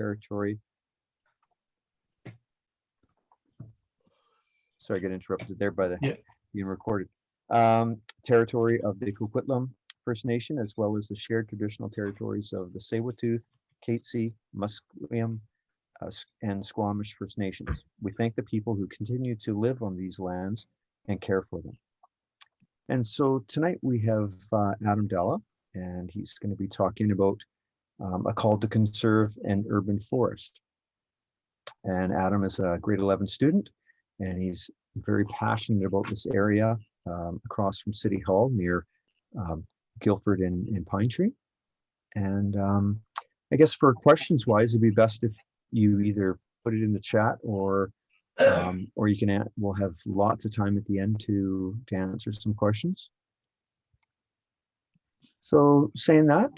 territory. Sorry, I got interrupted there by the being recorded. Territory of the Coquitlam First Nation, as well as the shared traditional territories of the Tsleil-Waututh, Katzie, Musqueam, and Squamish First Nations. We thank the people who continue to live on these lands and care for them. And so tonight we have Adam Dhalla, and he's going to be talking about a call to conserve an urban forest. And Adam is a grade 11 student, and he's very passionate about this area across from City Hall near Guildford and Pine Tree. And I guess for questions wise, it'd be best if you either put it in the chat or you can, we'll have lots of time at the end to answer some questions. So saying that,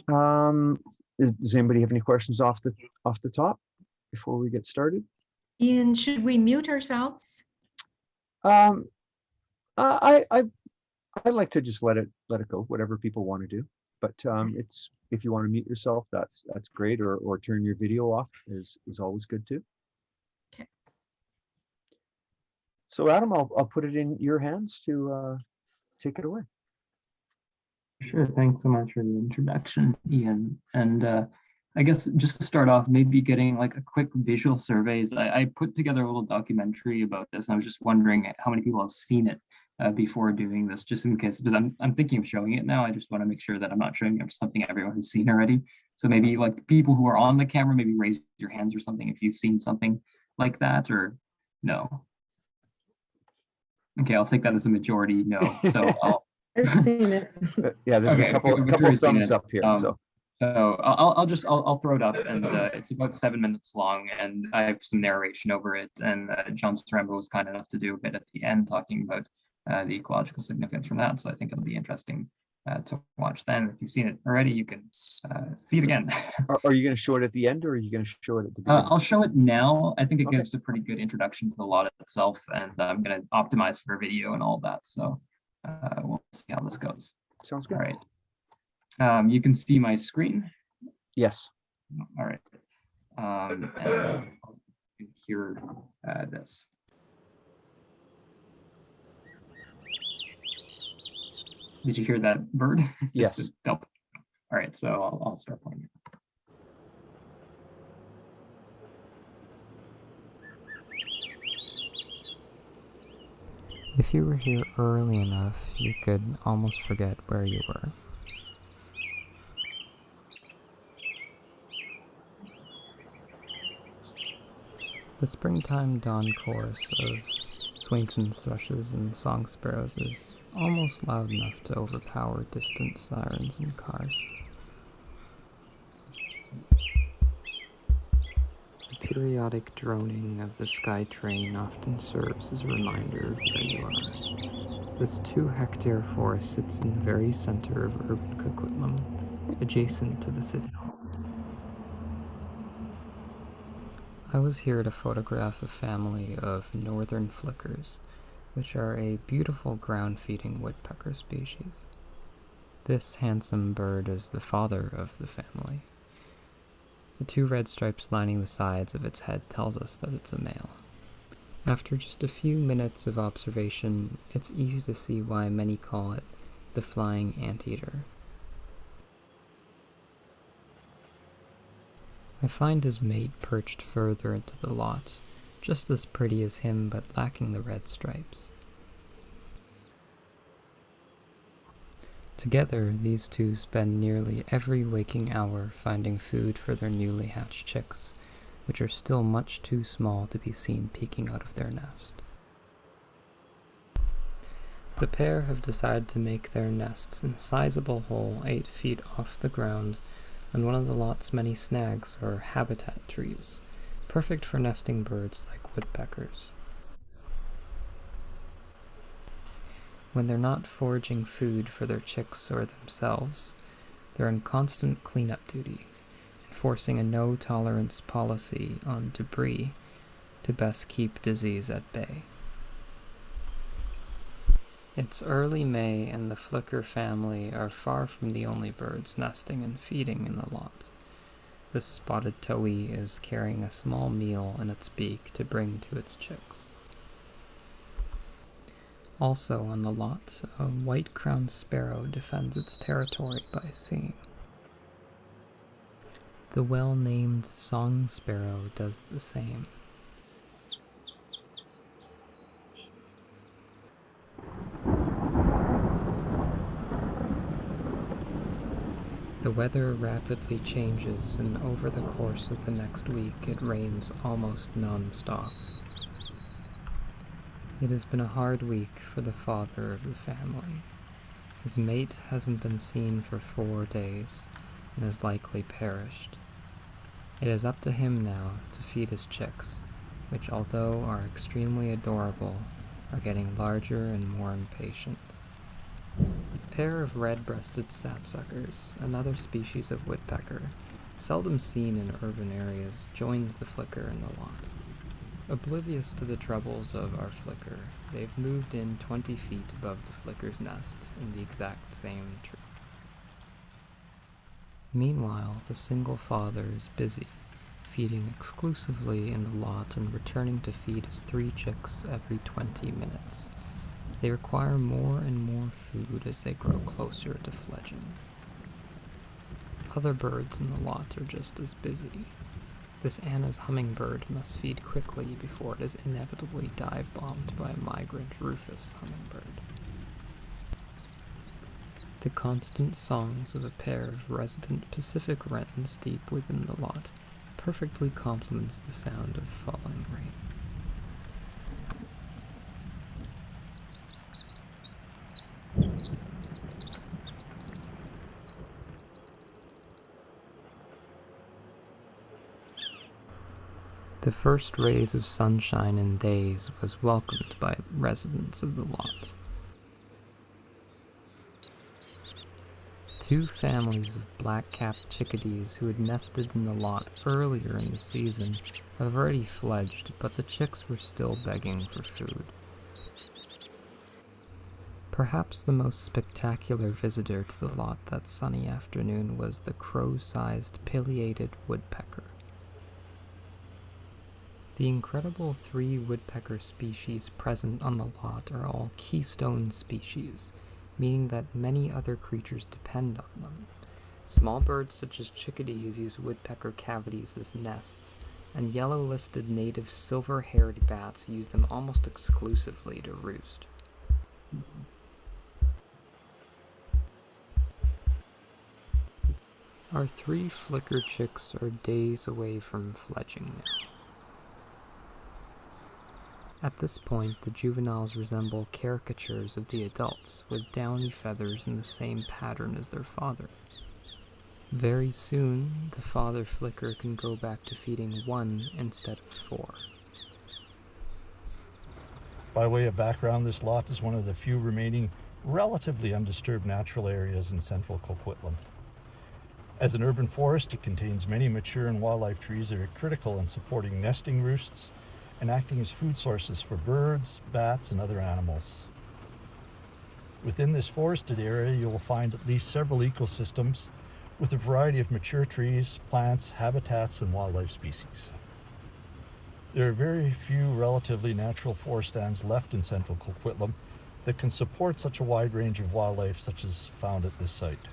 does anybody have any questions off the top before we get started? Ian, should we mute ourselves? I like to just let it go, whatever people want to do. But it's, if you want to mute yourself, that's great, or turn your video off is always good too. Okay. So Adam, I'll put it in your hands to take it away. Sure. Thanks so much for the introduction, Ian. And I guess just to start off, maybe getting like a quick visual surveys. I put together a little documentary about this, and I was just wondering how many people have seen it before doing this, just in case, because I'm thinking of showing it now. I just want to make sure that I'm not showing something everyone has seen already. So maybe like people who are on the camera, maybe raise your hands or something if you've seen something like that, or no. Okay, I'll take that as a majority no. So I've seen it. Yeah, there's a couple thumbs up here. So I'll throw it up, and it's about 7 minutes long, and I have some narration over it. And John Sarembo was kind enough to do a bit at the end talking about the ecological significance from that. So I think it'll be interesting to watch then. If you've seen it already, you can see it again. Are you going to show it at the end, or are you going to show it at the beginning? I'll show it now. I think it gives a pretty good introduction to the lot itself, and I'm going to optimize for video and all that. So we'll see how this goes. Sounds good. All right. You can see my screen? Yes. All right. And I'll hear this. Did you hear that bird? Yes. All right, so I'll start playing it. If you were here early enough, you could almost forget where you were. The springtime dawn chorus of Swainson's thrushes and song sparrows is almost loud enough to overpower distant sirens and cars. The periodic droning of the sky train often serves as a reminder of where you are. This 2-hectare forest sits in the very center of urban Coquitlam, adjacent to the city hall. I was here to photograph a family of northern flickers, which are a beautiful ground-feeding woodpecker species. This handsome bird is the father of the family. The 2 red stripes lining the sides of its head tells us that it's a male. After just a few minutes of observation, it's easy to see why many call it the flying anteater. I find his mate perched further into the lot, just as pretty as him but lacking the red stripes. Together, these two spend nearly every waking hour finding food for their newly hatched chicks, which are still much too small to be seen peeking out of their nest. The pair have decided to make their nests in a sizable hole 8 feet off the ground on one of the lot's many snags or habitat trees, perfect for nesting birds like woodpeckers. When they're not foraging food for their chicks or themselves, they're in constant cleanup duty, enforcing a no-tolerance policy on debris to best keep disease at bay. It's early May, and the flicker family are far from the only birds nesting and feeding in the lot. This spotted towhee is carrying a small meal in its beak to bring to its chicks. Also on the lot, a white-crowned sparrow defends its territory by singing. The well-named song sparrow does the same. The weather rapidly changes, and over the course of the next week it rains almost non-stop. It has been a hard week for the father of the family. His mate hasn't been seen for 4 days, and has likely perished. It is up to him now to feed his chicks, which, although are extremely adorable, are getting larger and more impatient. A pair of red-breasted sapsuckers, another species of woodpecker, seldom seen in urban areas, joins the flicker in the lot. Oblivious to the troubles of our flicker, they've moved in 20 feet above the flicker's nest in the exact same tree. Meanwhile, the single father is busy, feeding exclusively in the lot and returning to feed his 3 chicks every 20 minutes. They require more and more food as they grow closer to fledging. Other birds in the lot are just as busy. This Anna's hummingbird must feed quickly before it is inevitably dive-bombed by a migrant Rufus hummingbird. The constant songs of a pair of resident Pacific wrens deep within the lot perfectly complements the sound of falling rain. The first rays of sunshine in days was welcomed by residents of the lot. 2 families of black-capped chickadees who had nested in the lot earlier in the season have already fledged, but the chicks were still begging for food. Perhaps the most spectacular visitor to the lot that sunny afternoon was the crow-sized pileated woodpecker. The incredible 3 woodpecker species present on the lot are all keystone species, meaning that many other creatures depend on them. Small birds such as chickadees use woodpecker cavities as nests, and yellow-listed native silver-haired bats use them almost exclusively to roost. Our 3 flicker chicks are days away from fledging now. At this point, the juveniles resemble caricatures of the adults, with downy feathers in the same pattern as their father. Very soon, the father flicker can go back to feeding 1 instead of 4. By way of background, this lot is one of the few remaining relatively undisturbed natural areas in central Coquitlam. As an urban forest, it contains many mature and wildlife trees that are critical in supporting nesting roosts and acting as food sources for birds, bats, and other animals. Within this forested area, you will find at least several ecosystems with a variety of mature trees, plants, habitats, and wildlife species. There are very few relatively natural forest stands left in central Coquitlam that can support such a wide range of wildlife such as found at this site.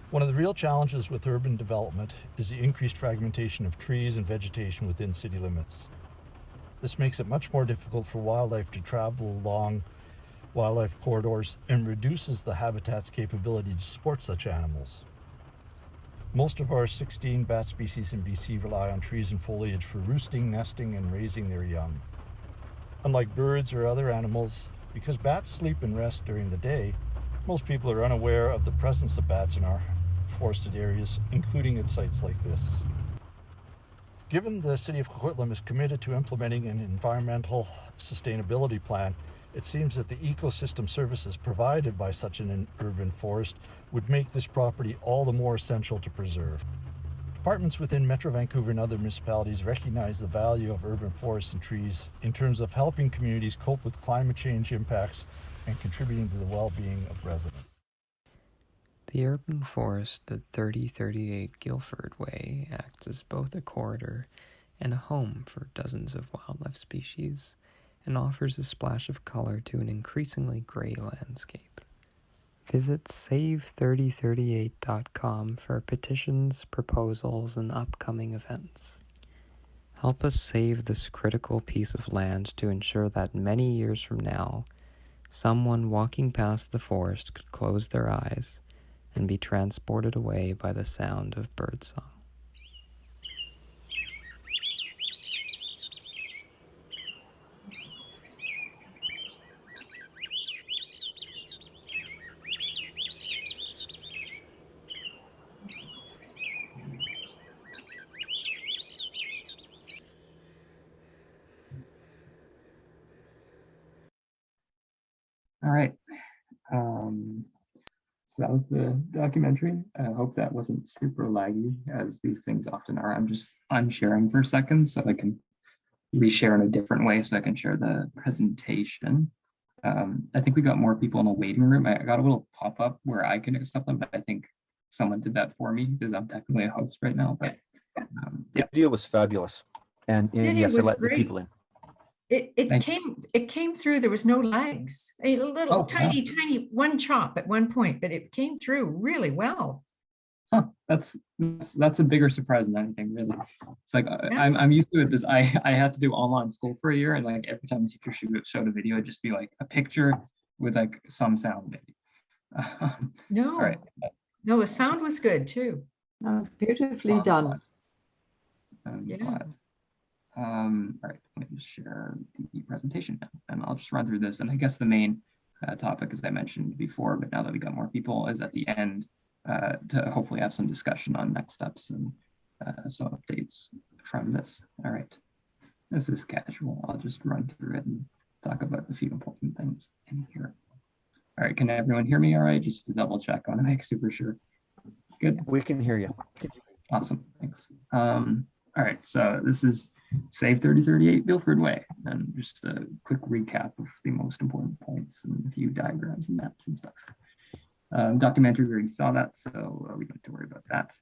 One of the real challenges with urban development is the increased fragmentation of trees and vegetation within city limits. This makes it much more difficult for wildlife to travel along wildlife corridors and reduces the habitat's capability to support such animals. Most of our 16 bat species in BC rely on trees and foliage for roosting, nesting, and raising their young. Unlike birds or other animals, because bats sleep and rest during the day, most people are unaware of the presence of bats in our forested areas, including at sites like this. Given the City of Coquitlam is committed to implementing an environmental sustainability plan, it seems that the ecosystem services provided by such an urban forest would make this property all the more essential to preserve. Departments within Metro Vancouver and other municipalities recognize the value of urban forests and trees in terms of helping communities cope with climate change impacts and contributing to the well-being of residents. The urban forest at 3038 Guilford Way acts as both a corridor and a home for dozens of wildlife species, and offers a splash of color to an increasingly gray landscape. Visit save3038.com for petitions, proposals, and upcoming events. Help us save this critical piece of land to ensure that many years from now, someone walking past the forest could close their eyes and be transported away by the sound of birdsong. All right. So that was the documentary. I hope that wasn't super laggy, as these things often are. I'm just unsharing for a second so I can reshare in a different way so I can share the presentation. I think we got more people in the waiting room. I got a little pop-up where I can accept them, but I think someone did that for me because I'm technically a host right now. But The video was fabulous. And Video yes, I was let the great. people in. It came through. There was no lags. A little Oh, tiny one chop at one point, but it came through really well. huh, that's a bigger surprise than anything, really. It's like I'm used to it because I had to do online school for a year, and like every time the teacher showed a video, it'd just be like a picture with like some sound maybe. No, All right. no, the sound was good too. Beautifully done. I'm Yeah. glad. All right, let me share the presentation now, and I'll just run through this. And I guess the main topic, as I mentioned before, but now that we got more people, is at the end to hopefully have some discussion on next steps and some updates from this. All right, this is casual. I'll just run through it and talk about the few important things in here. All right, can everyone hear me all right? Just to double check, I want to make super sure. Good. We can hear you. Awesome, thanks. All right, so this is Save 3038 Guilford Way, and just a quick recap of the most important points and a few diagrams and maps and stuff. Documentary, we already saw that, so we don't have to worry about that.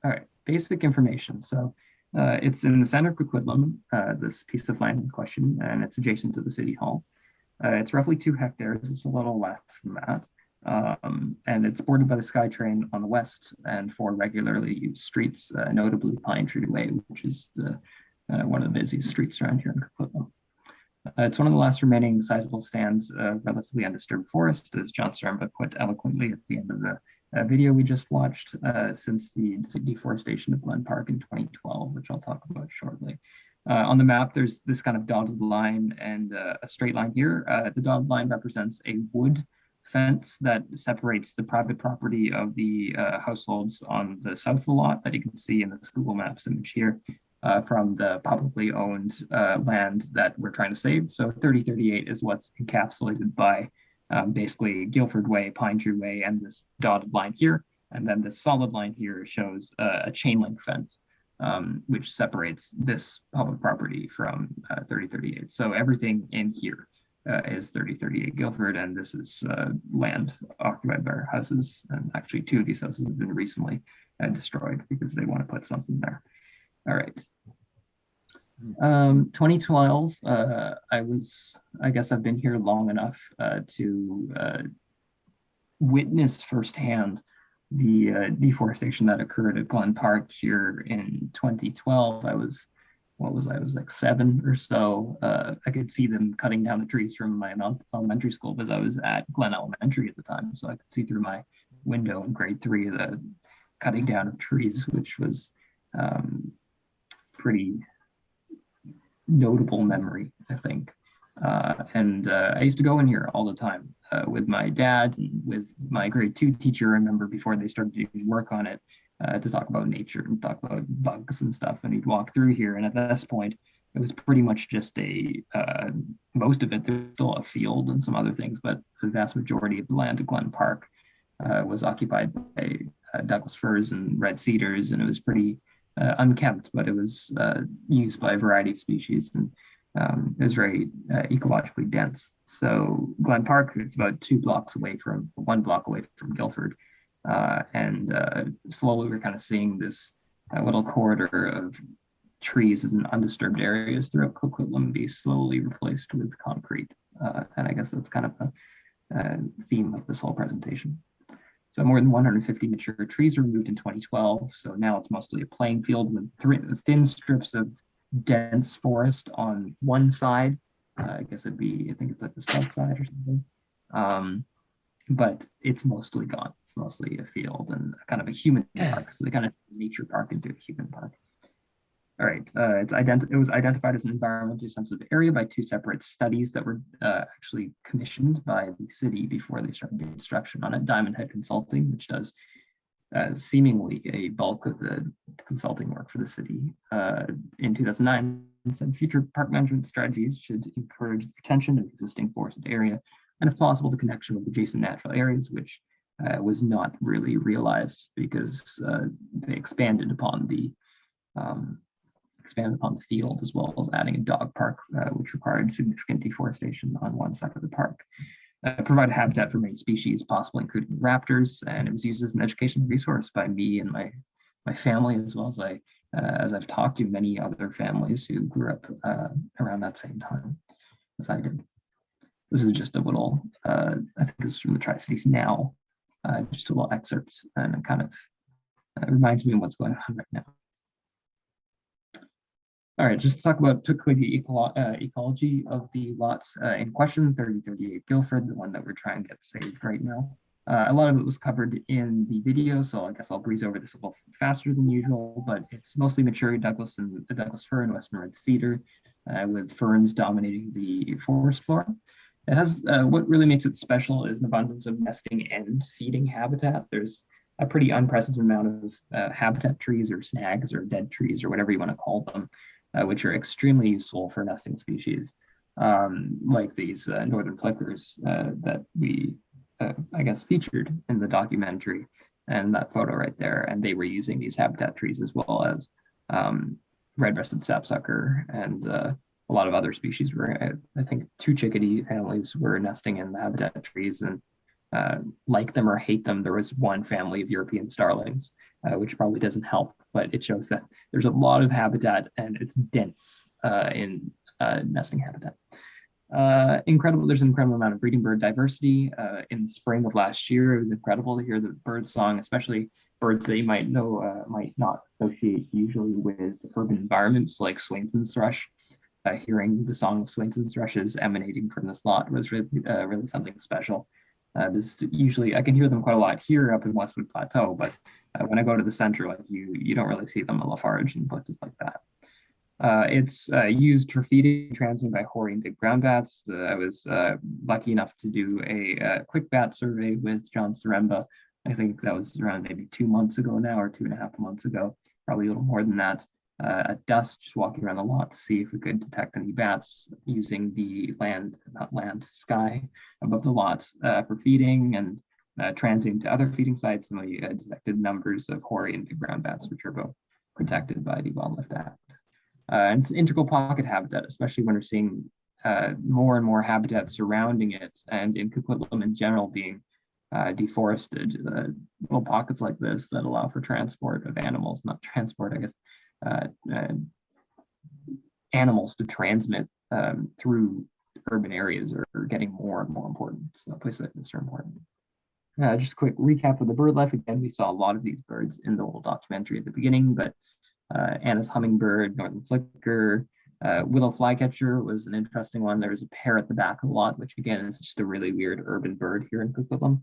All right, basic information. So it's in the center of Coquitlam, this piece of land in question, and it's adjacent to the City Hall. It's roughly 2 hectares, it's a little less than that. And it's bordered by the SkyTrain on the west and 4 regularly used streets, notably Pine Tree Way, which is one of the busiest streets around here in Coquitlam. It's one of the last remaining sizable stands of relatively undisturbed forest, as John Starmba put eloquently at the end of the video we just watched, since the deforestation of Glen Park in 2012, which I'll talk about shortly. On the map, there's this kind of dotted line and a straight line here. The dotted line represents a wood fence that separates the private property of the households on the south of the lot that you can see in this Google Maps image here from the publicly owned land that we're trying to save. So 3038 is what's encapsulated by basically Guilford Way, Pine Tree Way, and this dotted line here. And then this solid line here shows a chain link fence, which separates this public property from 3038. So everything in here is 3038 Guilford, and this is land occupied by our houses. And actually 2 of these houses have been recently destroyed because they want to put something there. All right. 2012, I guess I've been here long enough to witness firsthand the deforestation that occurred at Glen Park here in 2012. I was like 7 or so. I could see them cutting down the trees from my elementary school because I was at Glen Elementary at the time. So I could see through my window in grade 3 the cutting down of trees, which was pretty notable memory, I think. And I used to go in here all the time with my dad and with my grade 2 teacher, I remember, before they started doing work on it, to talk about nature and talk about bugs and stuff. And he'd walk through here. And at this point, it was pretty much just most of it, there's still a field and some other things, but the vast majority of the land at Glen Park was occupied by Douglas firs and red cedars. And it was pretty unkempt, but it was used by a variety of species, and it was very ecologically dense. So Glen Park is about 1 block away from Guilford, and slowly we're kind of seeing this little corridor of trees and undisturbed areas throughout Coquitlam be slowly replaced with concrete. And I guess that's kind of a theme of this whole presentation. So more than 150 mature trees were removed in 2012. So now it's mostly a playing field with thin strips of dense forest on one side. I guess it'd be, I think it's like the south side or something. But it's mostly gone. It's mostly a field and kind of a human park. So they kind of nature park into a human park. All right, it was identified as an environmentally sensitive area by two separate studies that were actually commissioned by the city before they started the construction on it. Diamond Head Consulting, which does seemingly a bulk of the consulting work for the city, in 2009, said future park management strategies should encourage the retention of existing forested area and, if possible, the connection with adjacent natural areas, which was not really realized because they expanded upon the field, as well as adding a dog park, which required significant deforestation on one side of the park. Provided habitat for many species, possible including raptors, and it was used as an educational resource by me and my family, as well as I've talked to many other families who grew up around that same time as I did. This is just a little, I think this is from the Tri-Cities Now, just a little excerpt, and it kind of reminds me of what's going on right now. All right, just to talk about quickly ecology of the lots in question, 3038 Guildford, the one that we're trying to get saved right now. A lot of it was covered in the video, so I guess I'll breeze over this a little faster than usual, but it's mostly mature Douglas fir and western red cedar, with ferns dominating the forest floor. It has, what really makes it special is an abundance of nesting and feeding habitat. There's a pretty unprecedented amount of habitat trees or snags or dead trees or whatever you want to call them, which are extremely useful for nesting species, like these northern flickers that we, I guess, featured in the documentary, and that photo right there. And they were using these habitat trees as well as red-breasted sapsucker and a lot of other species were, I think 2 chickadee families were nesting in the habitat trees, and like them or hate them, there was one family of European starlings, which probably doesn't help, but it shows that there's a lot of habitat and it's dense in nesting habitat. There's an incredible amount of breeding bird diversity. In the spring of last year, it was incredible to hear the bird song, especially birds that you might know, might not associate usually with urban environments like Swainson's thrush. Hearing the song of Swainson's thrushes emanating from this lot was really something special. Usually I can hear them quite a lot here up in Westwood Plateau, but when I go to the center, like you don't really see them in Lafarge and places like that. It's used for feeding, transiting by hoary and big brown bats. I was lucky enough to do a quick bat survey with John Saremba. I think that was around maybe 2 months ago now, or 2.5 months ago, probably a little more than that. At dusk, just walking around the lot to see if we could detect any bats using the sky above the lot for feeding, and transiting to other feeding sites, and we detected numbers of hoary and big brown bats, which are both protected by the Wildlife Act. And it's an integral pocket habitat, especially when we're seeing more and more habitat surrounding it, and in Coquitlam in general being deforested. Little pockets like this that allow for transport of animals, not transport, I guess, animals to transmit through urban areas are getting more and more important. So places like this are important. Just a quick recap of the bird life. Again, we saw a lot of these birds in the little documentary at the beginning, but Anna's hummingbird, northern flicker, willow flycatcher was an interesting one. There was a pair at the back of the lot, which again is just a really weird urban bird here in Coquitlam.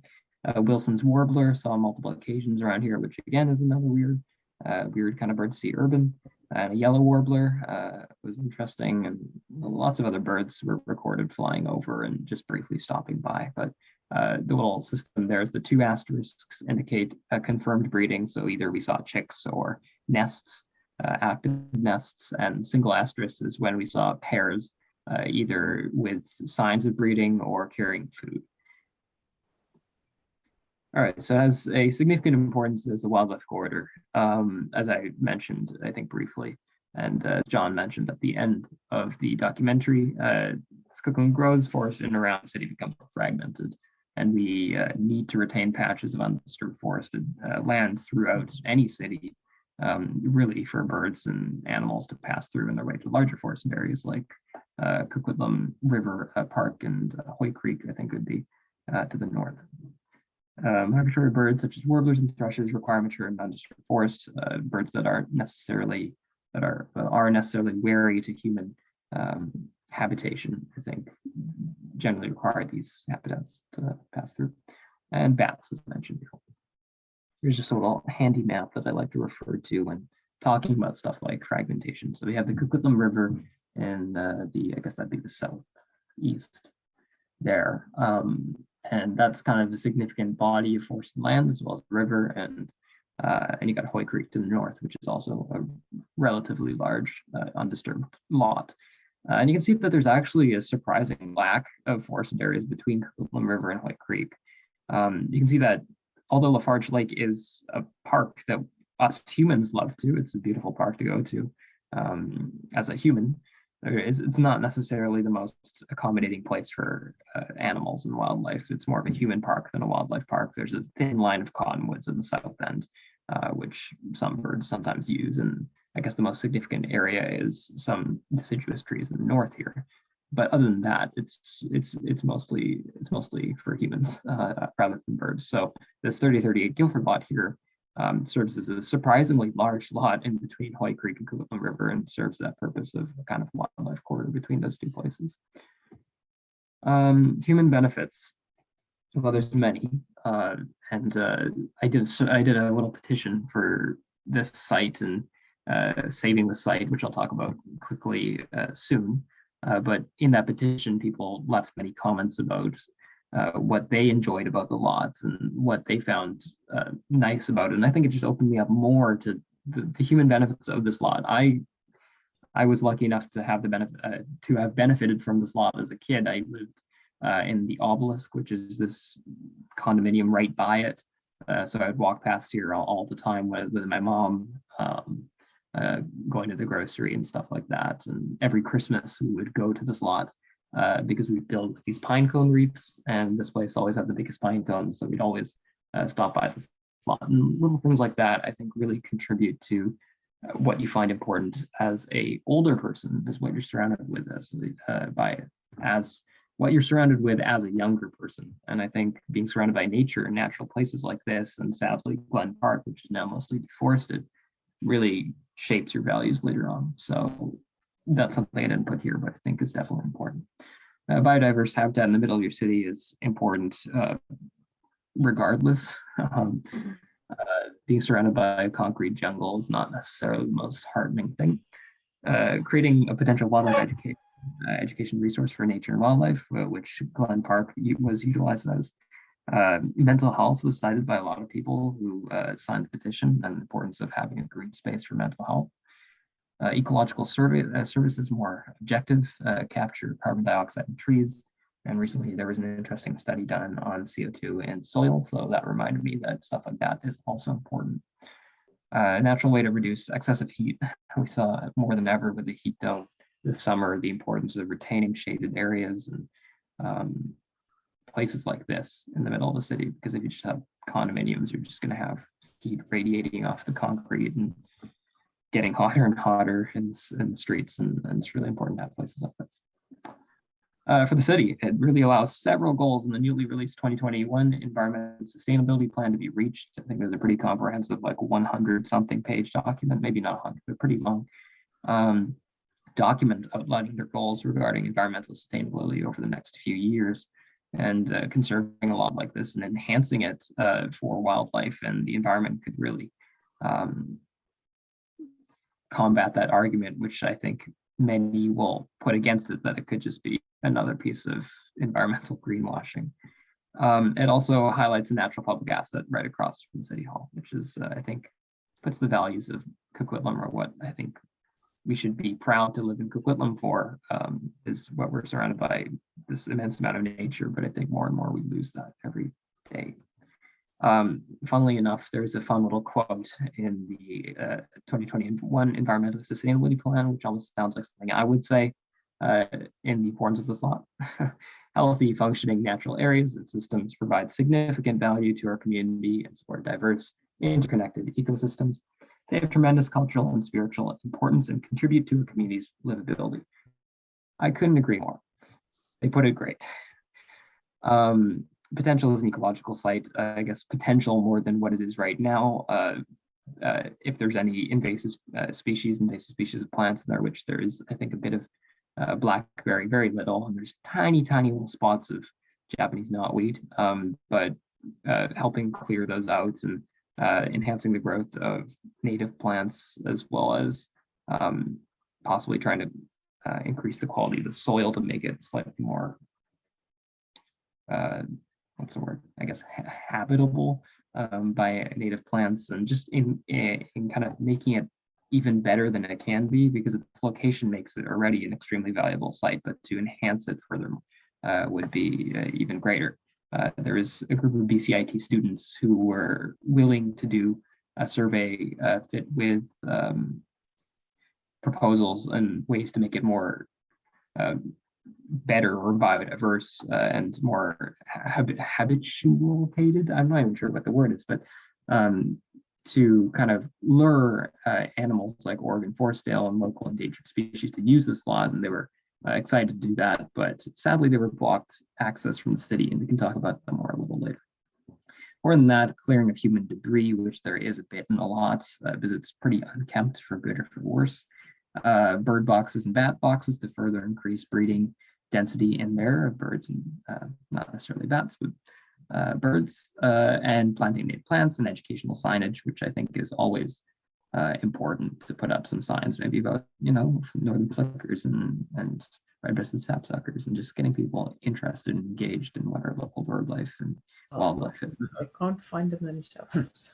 Wilson's warbler saw on multiple occasions around here, which again is another weird kind of bird to see urban. And a yellow warbler was interesting, and lots of other birds were recorded flying over and just briefly stopping by. But the little system there is the 2 asterisks indicate a confirmed breeding. So either we saw chicks or nests, active nests, and single asterisk is when we saw pairs, either with signs of breeding or carrying food. All right, so it has a significant importance as a wildlife corridor, as I mentioned, I think briefly, and John mentioned at the end of the documentary, as Coquitlam grows, forest in and around the city becomes more fragmented, and we need to retain patches of undisturbed forested land throughout any city, really for birds and animals to pass through in their way to larger forested areas like Coquitlam River Park and Hoy Creek, I think would be to the north. Migratory birds such as warblers and thrushes require mature and undisturbed forest. Birds that are necessarily wary to human habitation, I think, generally require these habitats to pass through. And bats, as mentioned before. Here's just a little handy map that I like to refer to when talking about stuff like fragmentation. So we have the Coquitlam River and I guess that'd be the southeast there. And that's kind of a significant body of forested land as well as the river, and you got Hoy Creek to the north, which is also a relatively large undisturbed lot. And you can see that there's actually a surprising lack of forested areas between Coquitlam River and Hoy Creek. You can see that although Lafarge Lake is a park that us humans love to, it's a beautiful park to go to as a human, it's not necessarily the most accommodating place for animals and wildlife. It's more of a human park than a wildlife park. There's a thin line of cottonwoods in the south end, which some birds sometimes use. And I guess the most significant area is some deciduous trees in the north here. But other than that, it's mostly for humans rather than birds. So this 3038 Guilford lot here serves as a surprisingly large lot in between Hoy Creek and Coquitlam River, and serves that purpose of a kind of wildlife corridor between those two places. Human benefits. Well, there's many, and I did a little petition for this site and saving the site, which I'll talk about quickly soon. But in that petition, people left many comments about what they enjoyed about the lots and what they found nice about it. And I think it just opened me up more to the human benefits of this lot. I was lucky enough to have the benefit to have benefited from this lot as a kid. I lived in the Obelisk, which is this condominium right by it. So I'd walk past here all the time with my mom, going to the grocery and stuff like that. And every Christmas we would go to this lot because we build these pine cone wreaths, and this place always had the biggest pine cones. So we'd always stop by this lot, and little things like that, I think, really contribute to what you find important as a older person, is what you're surrounded with as what you're surrounded with as a younger person. And I think being surrounded by nature and natural places like this, and sadly Glen Park, which is now mostly deforested, really shapes your values later on. So that's something I didn't put here, but I think is definitely important. Biodiverse habitat in the middle of your city is important regardless. Being surrounded by a concrete jungle is not necessarily the most heartening thing. Creating a potential wildlife education resource for nature and wildlife, which Glen Park was utilized as. Mental health was cited by a lot of people who signed the petition, and the importance of having a green space for mental health. Ecological services, more objective, capture carbon dioxide in trees. And recently there was an interesting study done on CO2 in soil, so that reminded me that stuff like that is also important. Natural way to reduce excessive heat. We saw more than ever with the heat dome this summer the importance of retaining shaded areas and places like this in the middle of the city, because if you just have condominiums, you're just going to have heat radiating off the concrete and getting hotter and hotter in the streets, and it's really important to have places like this. For the city, it really allows several goals in the newly released 2021 Environmental Sustainability Plan to be reached. I think there's a pretty comprehensive, like 100-something page document, maybe not 100, but pretty long document outlining their goals regarding environmental sustainability over the next few years, and conserving a lot like this and enhancing it for wildlife and the environment could really combat that argument, which I think many will put against it, that it could just be another piece of environmental greenwashing. It also highlights a natural public asset right across from City Hall, which is, I think, puts the values of Coquitlam, or what I think we should be proud to live in Coquitlam for, is what we're surrounded by, this immense amount of nature, but I think more and more we lose that every day. Funnily enough, there's a fun little quote in the 2021 Environmental Sustainability Plan, which almost sounds like something I would say in the importance of this lot. healthy, functioning natural areas and systems provide significant value to our community and support diverse, interconnected ecosystems. They have tremendous cultural and spiritual importance and contribute to a community's livability. I couldn't agree more. They put it great. Potential is an ecological site, I guess potential more than what it is right now. If there's any invasive species of plants in there, which there is, I think, a bit of blackberry, very little, and there's tiny little spots of Japanese knotweed, but helping clear those out and enhancing the growth of native plants, as well as possibly trying to increase the quality of the soil to make it slightly more, what's the word? I guess habitable by native plants, and just in kind of making it even better than it can be, because its location makes it already an extremely valuable site, but to enhance it further would be even greater. There is a group of BCIT students who were willing to do a survey fit with proposals and ways to make it more better or biodiverse and more habituated. I'm not even sure what the word is, but to kind of lure animals like Oregon forestdale and local endangered species to use this lot, and they were excited to do that, but sadly they were blocked access from the city, and we can talk about them more a little later. More than that, clearing of human debris, which there is a bit in the lot, because it's pretty unkempt for good or for worse. Bird boxes and bat boxes to further increase breeding density in there of birds and not necessarily bats, but birds, and planting native plants and educational signage, which I think is always important to put up some signs, maybe about, northern flickers and red-breasted sapsuckers, and just getting people interested and engaged in what our local bird life and wildlife is. I can't find them themselves.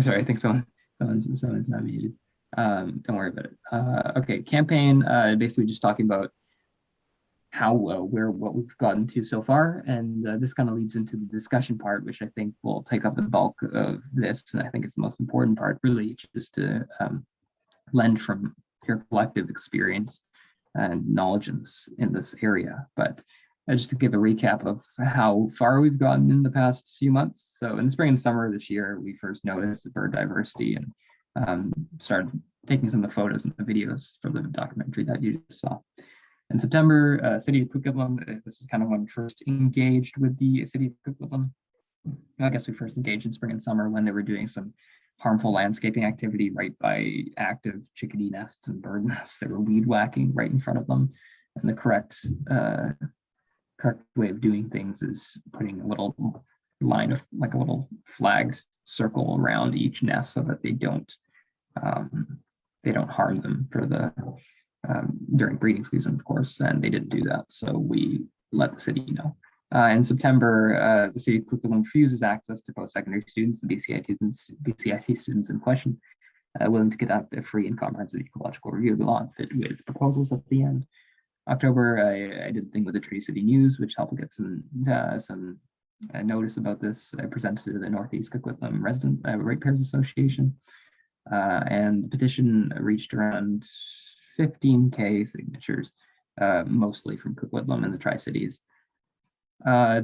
Sorry, I think someone's not muted. Don't worry about it. Okay, campaign, basically just talking about how what we've gotten to so far, and this kind of leads into the discussion part, which I think will take up the bulk of this, and I think it's the most important part, really, just to lend from your collective experience and knowledge in this area. But just to give a recap of how far we've gotten in the past few months. So in the spring and summer of this year, we first noticed the bird diversity and started taking some of the photos and the videos for the documentary that you just saw. In September, City of Coquitlam, this is kind of when we first engaged with the City of Coquitlam. I guess we first engaged in spring and summer when they were doing some harmful landscaping activity right by active chickadee nests and bird nests. They were weed whacking right in front of them. And the correct way of doing things is putting a little line of, like a little flagged circle around each nest so that they don't harm them for the during breeding season, of course, and they didn't do that, so we let the city know. In September, the City of Coquitlam refuses access to post-secondary students, the BCIT students in question, willing to conduct a free and comprehensive ecological review of the law and fit with proposals at the end. October, I did a thing with the Tree City News, which helped get some notice about this. I presented to the Northeast Coquitlam Resident Ratepayers Association, and the petition reached around 15K signatures, mostly from Coquitlam and the Tri-Cities.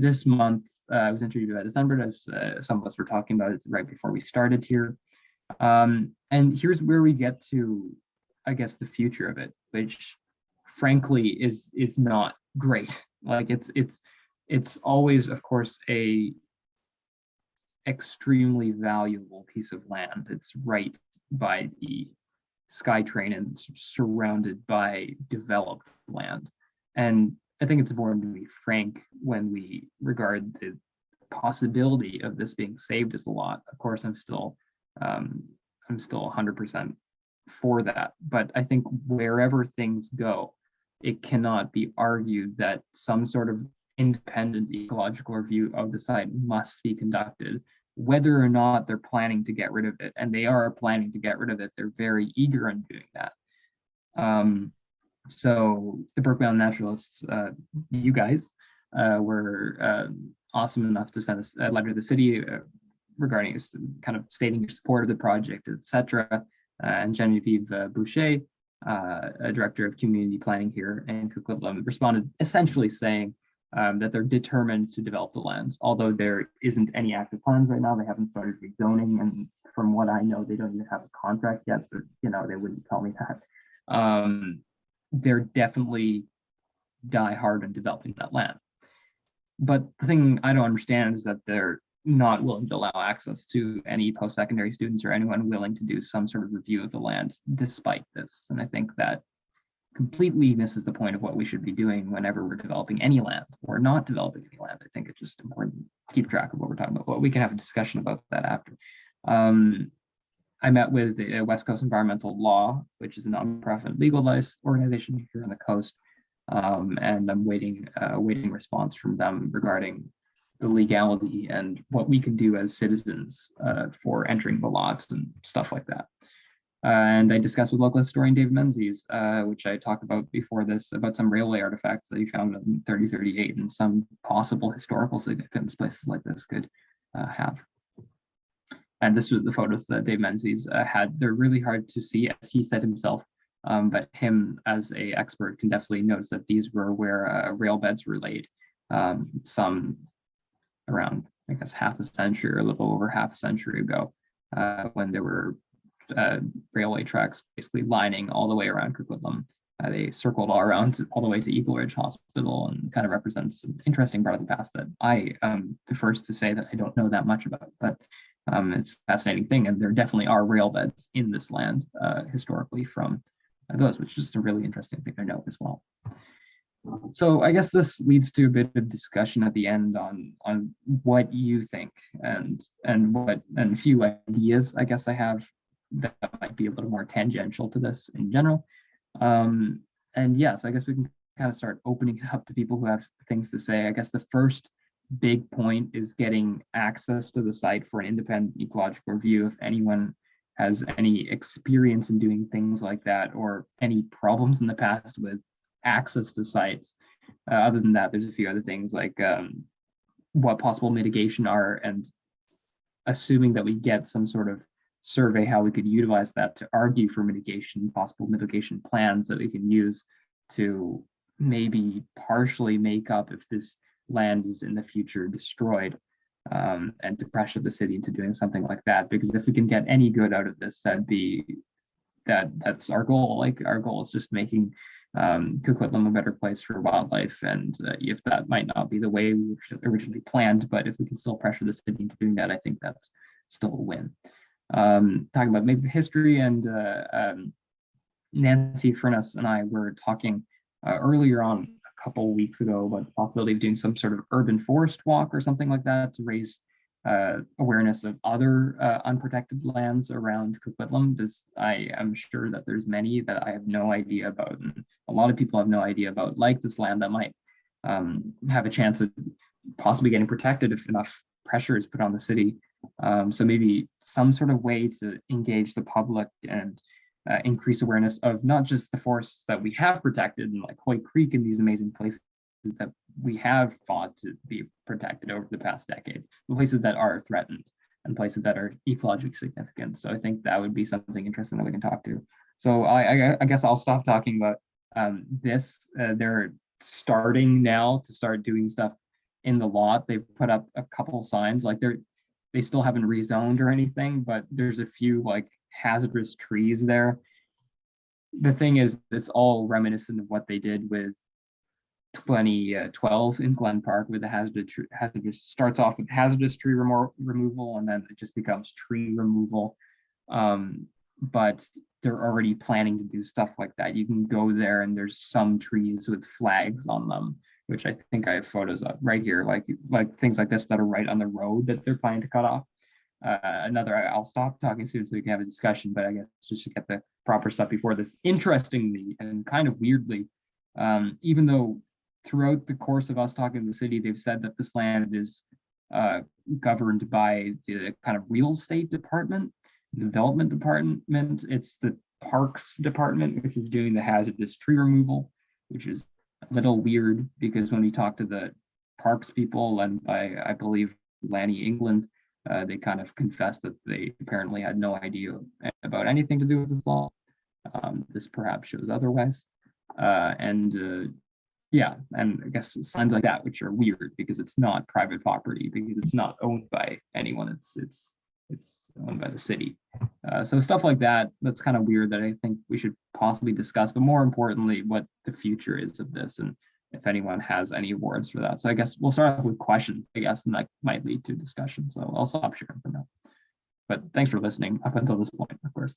This month, I was interviewed by the Thunderbird, as some of us were talking about it right before we started here. And here's where we get to, I guess, the future of it, which frankly is not great. Like it's always, of course, a extremely valuable piece of land. It's right by the SkyTrain and surrounded by developed land. And I think it's important to be frank when we regard the possibility of this being saved as a lot. Of course, I'm still 100% for that. But I think wherever things go, it cannot be argued that some sort of independent ecological review of the site must be conducted, whether or not they're planning to get rid of it. And they are planning to get rid of it. They're very eager in doing that. So the Burke Mountain Naturalists, you guys, were awesome enough to send us a letter to the city regarding kind of stating your support of the project, etc. And Genevieve Boucher a director of community planning here in Coquitlam, responded essentially saying that they're determined to develop the lands, although there isn't any active plans right now. They haven't started rezoning, and from what I know, they don't even have a contract yet, but you know, they wouldn't tell me that. They're definitely die hard on developing that land. But the thing I don't understand is that they're not willing to allow access to any post-secondary students or anyone willing to do some sort of review of the land despite this. And I think that completely misses the point of what we should be doing whenever we're developing any land or not developing any land. I think it's just important to keep track of what we're talking about. Well, we can have a discussion about that after. I met with the West Coast Environmental Law, which is a nonprofit legal advice organization here on the coast. And I'm waiting response from them regarding the legality and what we can do as citizens for entering the lots and stuff like that. And I discussed with local historian David Menzies, which I talked about before this, about some railway artifacts that he found in 3038 and some possible historical significance places like this could have. And this was the photos that Dave Menzies had. They're really hard to see, as he said himself, but him as an expert can definitely notice that these were where rail beds were laid, some around, I guess, half a century or a little over half a century ago, when there were railway tracks basically lining all the way around Coquitlam. They circled all around all the way to Eagle Ridge Hospital, and kind of represents an interesting part of the past that I am the first to say that I don't know that much about, but it's a fascinating thing. And there definitely are rail beds in this land historically from those, which is just a really interesting thing to note as well. So I guess this leads to a bit of discussion at the end on what you think and a few ideas I guess I have that might be a little more tangential to this in general. And yes, I guess we can kind of start opening it up to people who have things to say. I guess the first big point is getting access to the site for an independent ecological review. If anyone has any experience in doing things like that, or any problems in the past with access to sites. Other than that, there's a few other things like what possible mitigation are, and assuming that we get some sort of survey, how we could utilize that to argue for mitigation, possible mitigation plans that we can use to maybe partially make up if this land is in the future destroyed, and to pressure the city into doing something like that. Because if we can get any good out of this, that's our goal. Like, our goal is just making Coquitlam a better place for wildlife. And if that might not be the way we originally planned, but if we can still pressure the city into doing that, I think that's still a win. Talking about maybe the history, and Nancy Furness and I were talking earlier on a couple weeks ago about the possibility of doing some sort of urban forest walk or something like that to raise awareness of other unprotected lands around Coquitlam, because I am sure that there's many that I have no idea about, and a lot of people have no idea about, like this land that might have a chance of possibly getting protected if enough pressure is put on the city. So maybe some sort of way to engage the public and increase awareness of not just the forests that we have protected, and like Hoy Creek and these amazing places that we have fought to be protected over the past decades, the places that are threatened and places that are ecologically significant. So I think that would be something interesting that we can talk to. So I guess I'll stop talking about this. They're starting now to start doing stuff in the lot. They've put up a couple signs, like they still haven't rezoned or anything, but there's a few like hazardous trees there. The thing is, it's all reminiscent of what they did with 2012 in Glen Park, with the hazardous starts off with hazardous tree removal, and then it just becomes tree removal. But they're already planning to do stuff like that. You can go there and there's some trees with flags on them, which I think I have photos of right here, like things like this that are right on the road that they're planning to cut off. I'll stop talking soon so we can have a discussion, but I guess just to get the proper stuff before this. Interestingly and kind of weirdly, even though throughout the course of us talking to the city, they've said that this land is governed by the kind of real estate department, development department. It's the parks department, which is doing the hazardous tree removal, which is a little weird because when we talk to the parks people, and by, I believe, Lanny England, they kind of confessed that they apparently had no idea about anything to do with this law. This perhaps shows otherwise. Yeah, and I guess signs like that, which are weird because it's not private property, because it's not owned by anyone. It's owned by the city. So stuff like that, that's kind of weird that I think we should possibly discuss, but more importantly, what the future is of this and if anyone has any awards for that. So I guess we'll start off with questions, I guess, and that might lead to discussion. So I'll stop sharing for now. But thanks for listening up until this point, of course.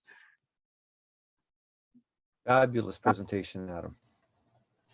Fabulous presentation, Adam.